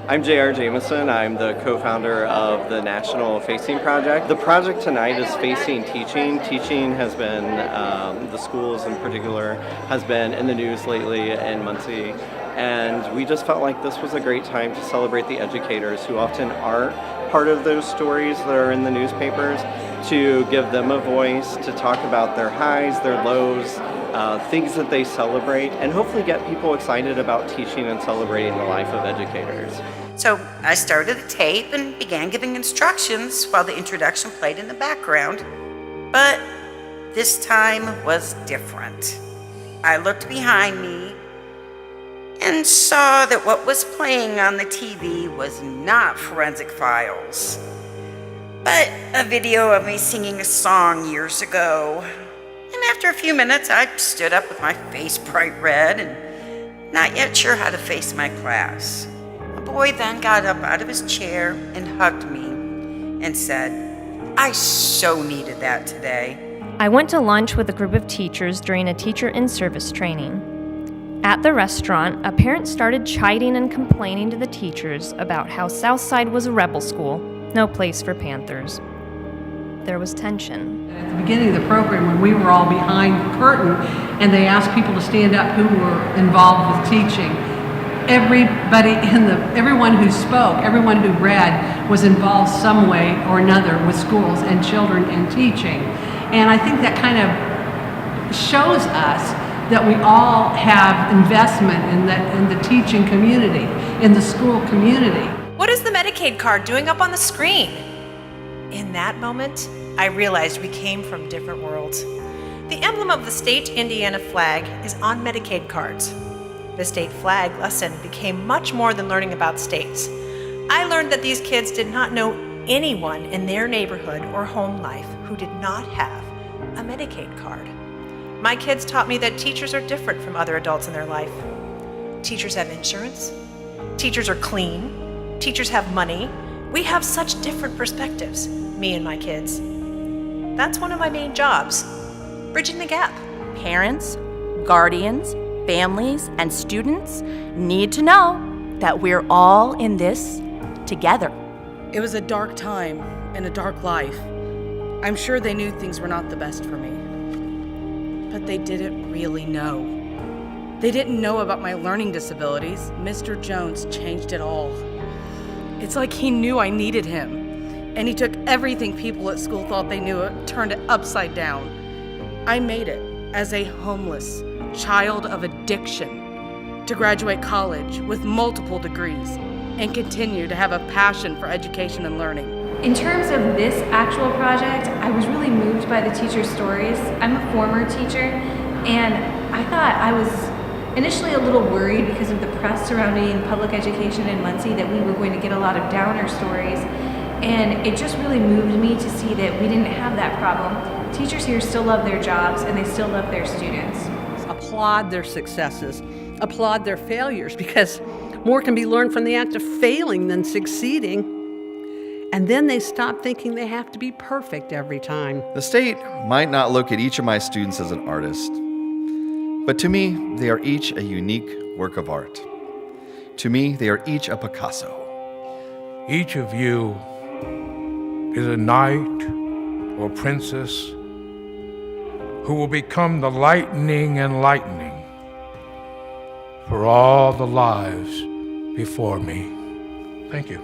I'm J.R. Jameson. I'm the co-founder of the National Facing Project. The project tonight is Facing Teaching. Teaching has been, the schools in particular, has been in the news lately in Muncie. And we just felt like this was a great time to celebrate the educators who often aren't part of those stories that are in the newspapers, to give them a voice, to talk about their highs, their lows, things that they celebrate, and hopefully get people excited about teaching and celebrating the life of educators. So I started the tape and began giving instructions while the introduction played in the background. But this time was different. I looked behind me and saw that what was playing on the TV was not Forensic Files, but a video of me singing a song years ago. And after a few minutes, I stood up with my face bright red and not yet sure how to face my class. A boy then got up out of his chair and hugged me and said, "I so needed that today." I went to lunch with a group of teachers during a teacher in-service training. At the restaurant, a parent started chiding and complaining to the teachers about how Southside was a rebel school, no place for Panthers. There was tension. At the beginning of the program, when we were all behind the curtain and they asked people to stand up who were involved with teaching, everyone who spoke, everyone who read was involved some way or another with schools and children and teaching. And I think that kind of shows us that we all have investment in the teaching community, in the school community. What is the Medicaid card doing up on the screen? In that moment, I realized we came from different worlds. The emblem of the state Indiana flag is on Medicaid cards. The state flag lesson became much more than learning about states. I learned that these kids did not know anyone in their neighborhood or home life who did not have a Medicaid card. My kids taught me that teachers are different from other adults in their life. Teachers have insurance. Teachers are clean. Teachers have money. We have such different perspectives, me and my kids. That's one of my main jobs, bridging the gap. Parents, guardians, families, and students need to know that we're all in this together. It was a dark time and a dark life. I'm sure they knew things were not the best for me. But they didn't really know. They didn't know about my learning disabilities. Mr. Jones changed it all. It's like he knew I needed him, and he took everything people at school thought they knew, turned it upside down. I made it as a homeless child of addiction to graduate college with multiple degrees and continue to have a passion for education and learning. In terms of this actual project, I was really moved by the teachers' stories. I'm a former teacher, and I thought I was initially a little worried because of the press surrounding public education in Muncie that we were going to get a lot of downer stories. And it just really moved me to see that we didn't have that problem. Teachers here still love their jobs and they still love their students. Applaud their successes, applaud their failures, because more can be learned from the act of failing than succeeding. And then they stop thinking they have to be perfect every time. The state might not look at each of my students as an artist, but to me, they are each a unique work of art. To me, they are each a Picasso. Each of you is a knight or princess who will become the lightning and lightning for all the lives before me. Thank you.